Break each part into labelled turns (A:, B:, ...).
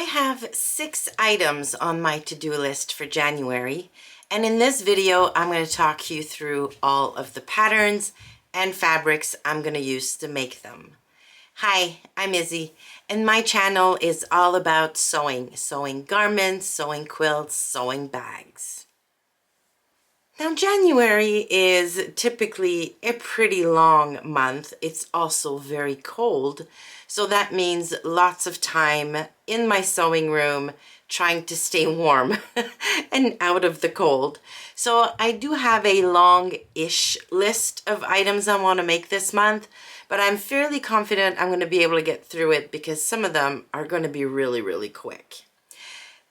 A: I have 6 items on my to-do list for January, and in this video I'm going to talk you through all of the patterns and fabrics I'm going to use to make them. Hi, I'm Izzy, and my channel is all about sewing garments, sewing quilts, sewing bags. Now, January is typically a pretty long month. It's also very cold, so that means lots of time in my sewing room trying to stay warm and out of the cold. So I do have a long-ish list of items I want to make this month, but I'm fairly confident I'm going to be able to get through it because some of them are going to be really quick.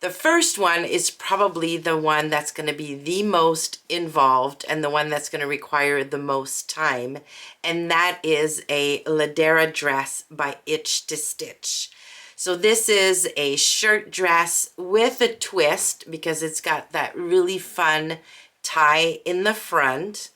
A: The first one is probably the one that's going to be the most involved and the one that's going to require the most time, and that is a Ladera dress by Itch to Stitch. So this is a shirt dress with a twist because it's got that really fun tie in the front.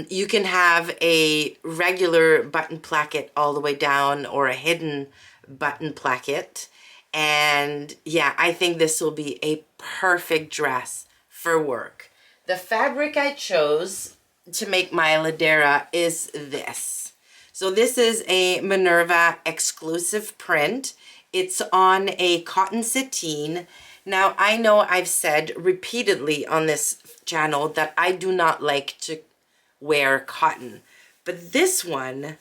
A: You can have a regular button placket all the way down or a hidden button placket. And yeah, I think this will be a perfect dress for work. The fabric I chose to make my Ladera is this. So this is a Minerva exclusive print. It's on a cotton sateen. Now, I know I've said repeatedly on this channel that I do not like to wear cotton, but this one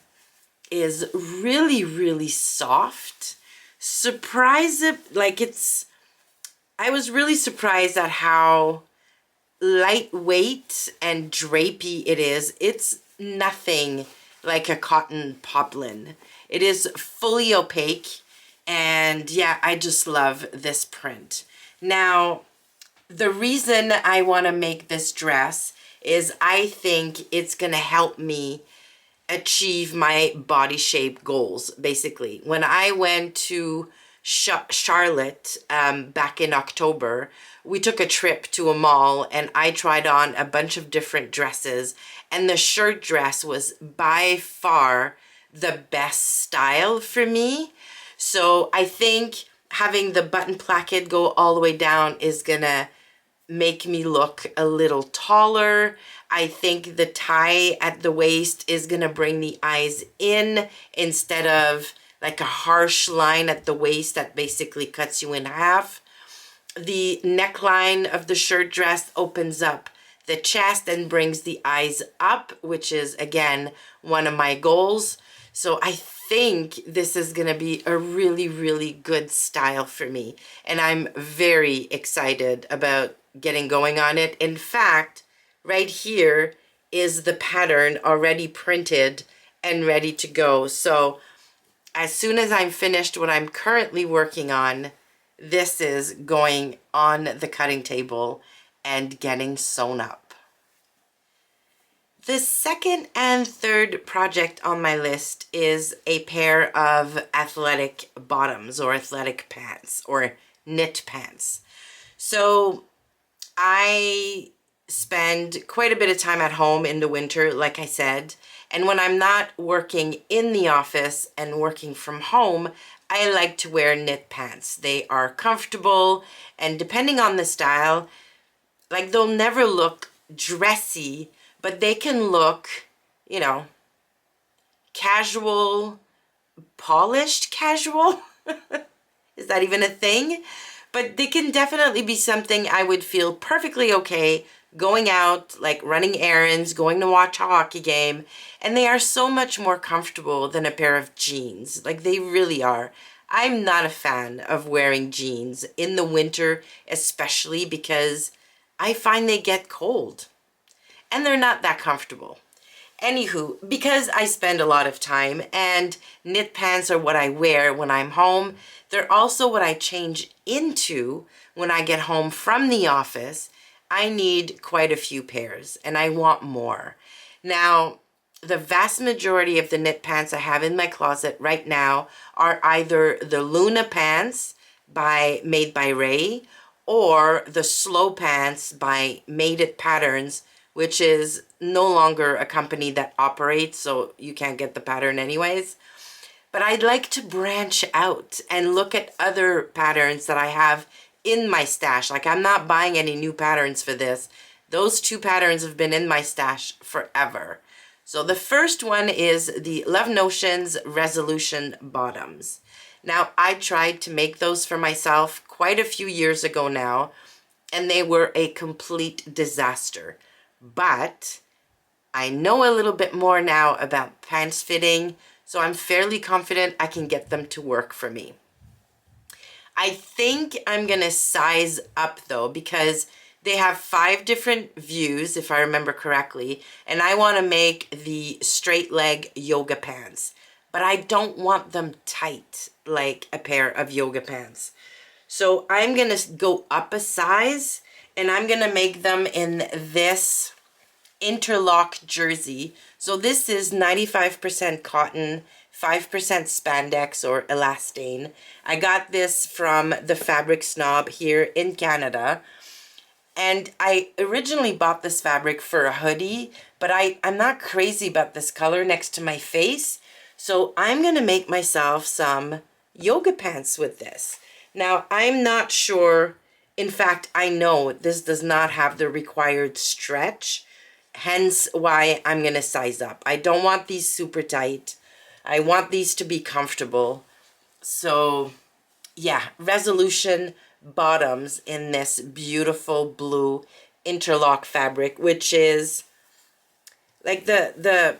A: is really soft. I was really surprised at how lightweight and drapey it is. It's nothing like a cotton poplin. It is fully opaque, and yeah, I just love this print. Now, the reason I want to make this dress is I think it's going to help me achieve my body shape goals. Basically, when I went to Charlotte back in October, we took a trip to a mall and I tried on a bunch of different dresses, and the shirt dress was by far the best style for me. So I think having the button placket go all the way down is gonna make me look a little taller. I think the tie at the waist is gonna bring the eyes in instead of like a harsh line at the waist that basically cuts you in half. The neckline of the shirt dress opens up the chest and brings the eyes up, which is again one of my goals. So I think this is gonna be a really good style for me, and I'm very excited about getting going on it. In fact, right here is the pattern already printed and ready to go. So as soon as I'm finished what I'm currently working on, this is going on the cutting table and getting sewn up. The second and third project on my list is a pair of athletic bottoms or athletic pants or knit pants. So I spend quite a bit of time at home in the winter, like I said, and when I'm not working in the office and working from home, I like to wear knit pants. They are comfortable, and depending on the style, like they'll never look dressy, but they can look, you know, casual, polished casual. Is that even a thing? But they can definitely be something I would feel perfectly okay going out, like running errands, going to watch a hockey game, and they are so much more comfortable than a pair of jeans. Like, they really are. I'm not a fan of wearing jeans in the winter, especially because I find they get cold and they're not that comfortable. Anywho, because I spend a lot of time and knit pants are what I wear when I'm home, they're also what I change into when I get home from the office. I need quite a few pairs and I want more. Now, the vast majority of the knit pants I have in my closet right now are either the Luna pants made by Ray or the Slow pants by Made It Patterns, which is no longer a company that operates, so you can't get the pattern anyways. but I'd like to branch out and look at other patterns that I have in my stash. Like, I'm not buying any new patterns for this. Those 2 patterns have been in my stash forever. So the first one is the Love Notions Resolution Bottoms. Now, I tried to make those for myself quite a few years ago now, and they were a complete disaster. But I know a little bit more now about pants fitting, so I'm fairly confident I can get them to work for me. I think I'm gonna size up though, because they have 5 different views, if I remember correctly, and I want to make the straight leg yoga pants, but I don't want them tight like a pair of yoga pants. So I'm gonna go up a size, and I'm gonna make them in this interlock jersey. So this is 95% cotton, 5% spandex or elastane. I got this from the Fabric Snob here in Canada. And I originally bought this fabric for a hoodie, but I'm not crazy about this color next to my face. So I'm gonna make myself some yoga pants with this. Now, I'm not sure, in fact, I know this does not have the required stretch, hence why I'm gonna size up. I don't want these super tight. I want these to be comfortable. So yeah, Resolution bottoms in this beautiful blue interlock fabric, which is like the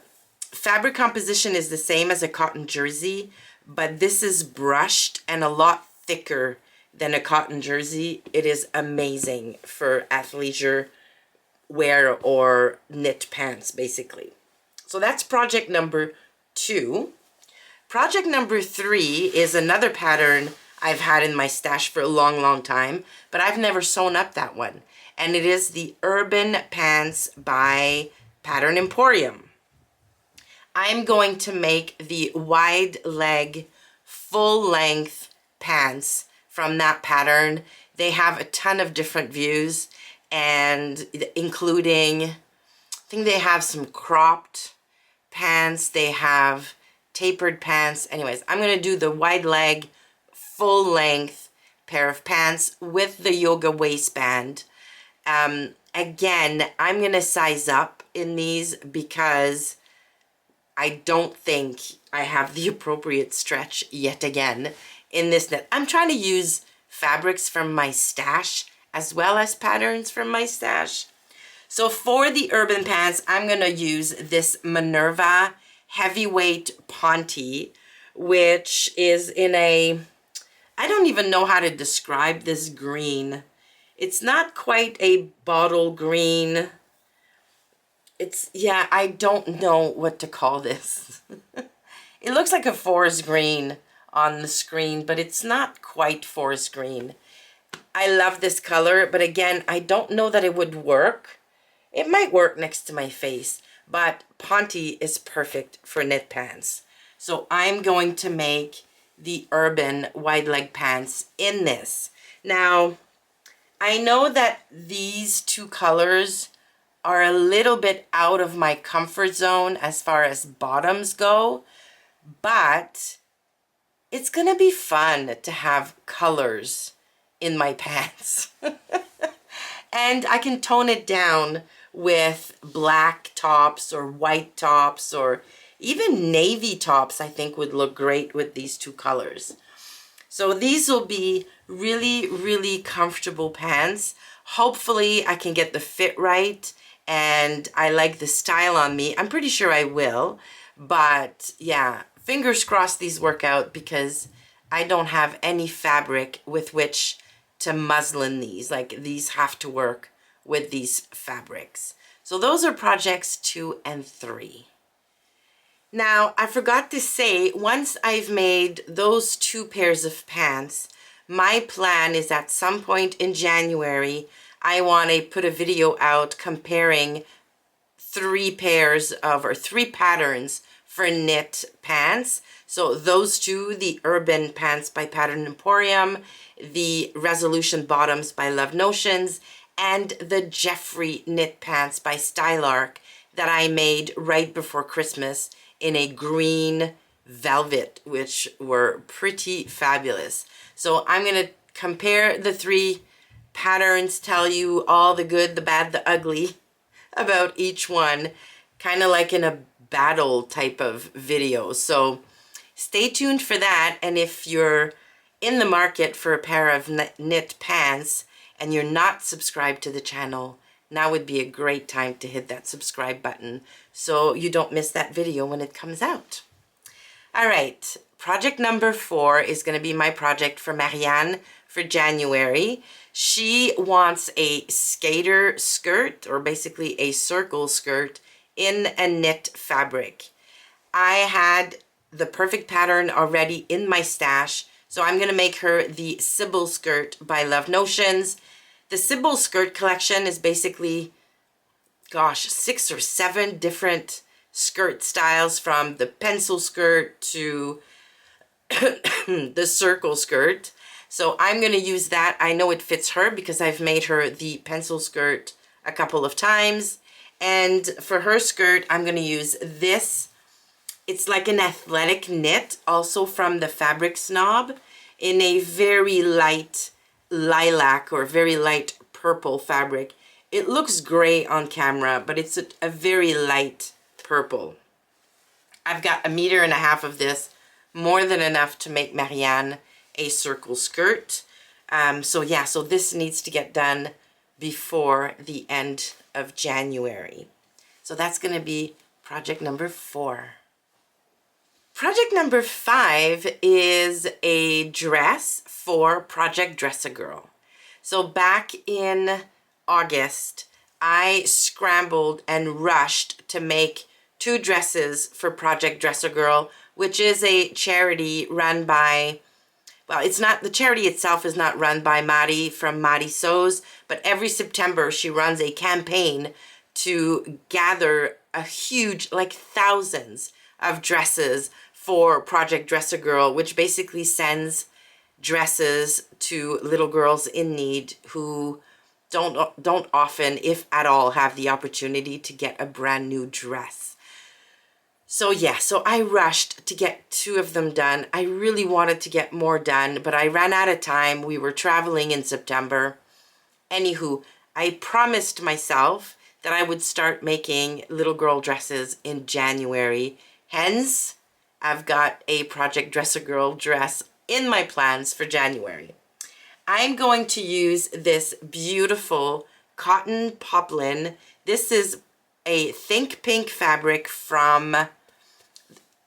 A: fabric composition is the same as a cotton jersey, but this is brushed and a lot thicker than a cotton jersey. It is amazing for athleisure wear or knit pants, basically. So that's project number 2. Project number 3 is another pattern I've had in my stash for a long time, but I've never sewn up that one. And it is the Urban Pants by Pattern Emporium. I'm going to make the wide leg, full length pants from that pattern. They have a ton of different views, and including, I think they have some cropped pants, they have tapered pants. Anyways, I'm going to do the wide leg, full length pair of pants with the yoga waistband. Again, I'm going to size up in these because I don't think I have the appropriate stretch yet again in this knit. I'm trying to use fabrics from my stash as well as patterns from my stash. So for the Urban Pants, I'm going to use this Minerva Heavyweight Ponte, which is in a, I don't even know how to describe this green. It's not quite a bottle green. It's, yeah, I don't know what to call this. It looks like a forest green on the screen, but it's not quite forest green. I love this color, but again, I don't know that it would work. It might work next to my face, but Ponte is perfect for knit pants. So I'm going to make the Urban wide leg pants in this. Now, I know that these 2 colors are a little bit out of my comfort zone as far as bottoms go, but it's gonna be fun to have colors in my pants. And I can tone it down with black tops or white tops or even navy tops. I think would look great with these 2 colors. So these will be really comfortable pants. Hopefully I can get the fit right and I like the style on me. I'm pretty sure I will, but yeah, fingers crossed these work out because I don't have any fabric with which to muslin these. Like, these have to work with these fabrics. So those are projects 2 and 3. Now, I forgot to say, once I've made those 2 pairs of pants, my plan is at some point in January, I want to put a video out comparing 3 pairs of, or 3 patterns for knit pants. So those 2, the Urban Pants by Pattern Emporium, the Resolution Bottoms by Love Notions, and the Jeffrey Knit Pants by Stylark that I made right before Christmas in a green velvet, which were pretty fabulous. So I'm going to compare the three patterns, tell you all the good, the bad, the ugly about each one, kind of like in a battle type of video. So stay tuned for that. And if you're in the market for a pair of knit pants and you're not subscribed to the channel, now would be a great time to hit that subscribe button so you don't miss that video when it comes out. All right, project number 4 is going to be my project for Marianne for January. She wants a skater skirt, or basically a circle skirt, in a knit fabric. I had the perfect pattern already in my stash, so I'm going to make her the Sybil skirt by Love Notions. The Sybil skirt collection is basically, gosh, 6 or 7 different skirt styles, from the pencil skirt to the circle skirt. So I'm going to use that. I know it fits her because I've made her the pencil skirt a couple of times. And for her skirt, I'm going to use this. It's like an athletic knit, also from the Fabric Snob, in a very light lilac or very light purple fabric. It looks gray on camera, but it's a very light purple. I've got 1.5 meters of this, more than enough to make Marianne a circle skirt. So yeah, so this needs to get done before the end of January. So that's going to be project number 4. Project number 5 is a dress for Project Dress a Girl. So back in August, I scrambled and rushed to make 2 dresses for Project Dress a Girl, which is a charity run by, well, it's not, the charity itself is not run by Mari from Mari Sews, but every September she runs a campaign to gather a huge, like thousands of dresses for Project Dress a Girl, which basically sends dresses to little girls in need who don't often, if at all, have the opportunity to get a brand new dress. So yeah, so I rushed to get 2 of them done. I really wanted to get more done, but I ran out of time. We were traveling in September. Anywho, I promised myself that I would start making little girl dresses in January. Hence, I've got a Project Dress a Girl dress in my plans for January. I'm going to use this beautiful cotton poplin. This is a Think Pink fabric from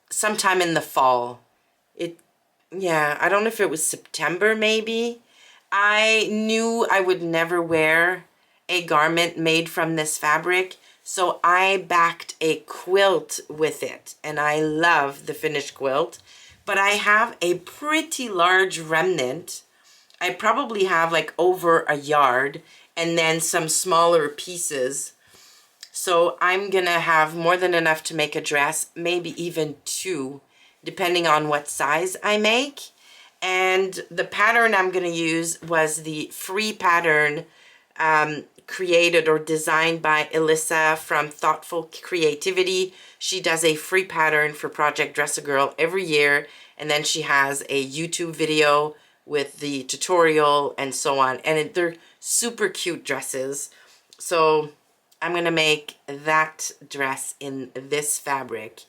A: sometime in the fall. Yeah, I don't know if it was September maybe. I knew I would never wear a garment made from this fabric, so I backed a quilt with it, and I love the finished quilt. But I have a pretty large remnant. I probably have like over a yard, and then some smaller pieces. So I'm gonna have more than enough to make a dress, maybe even 2, depending on what size I make. And the pattern I'm gonna use was the free pattern created or designed by Alyssa from Thoughtful Creativity. She does a free pattern for Project Dress a Girl every year, and then she has a YouTube video with the tutorial and so on. And they're super cute dresses. So I'm gonna make that dress in this fabric,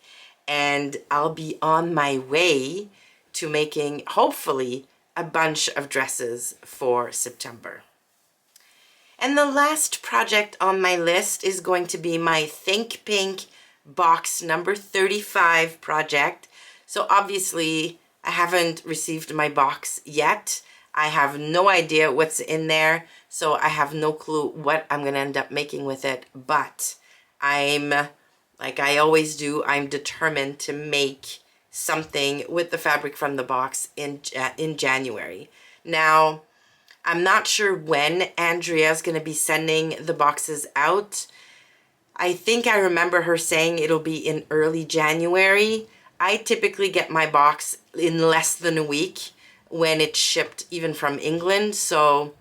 A: and I'll be on my way to making, hopefully, a bunch of dresses for September. And the last project on my list is going to be my Think Pink box number 35 project. So obviously I haven't received my box yet. I have no idea what's in there, so I have no clue what I'm going to end up making with it. But I'm, like I always do, I'm determined to make something with the fabric from the box in January. Now, I'm not sure when Andrea's going to be sending the boxes out. I think I remember her saying it'll be in early January. I typically get my box in less than a week when it's shipped even from England, so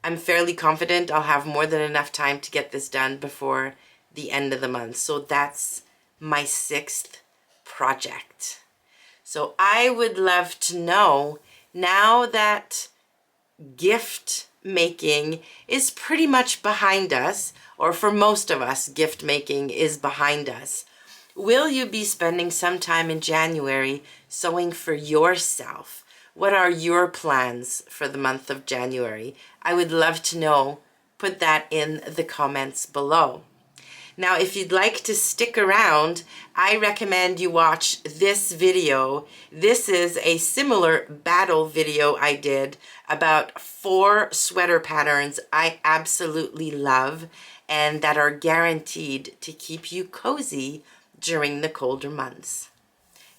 A: I'm fairly confident I'll have more than enough time to get this done before the end of the month. So that's my 6th project. So I would love to know, now that gift making is pretty much behind us, or for most of us, gift making is behind us, will you be spending some time in January sewing for yourself? What are your plans for the month of January? I would love to know. Put that in the comments below. Now, if you'd like to stick around, I recommend you watch this video. This is a similar battle video I did about 4 sweater patterns I absolutely love and that are guaranteed to keep you cozy during the colder months.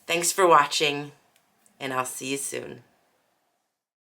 A: Thanks for watching, and I'll see you soon.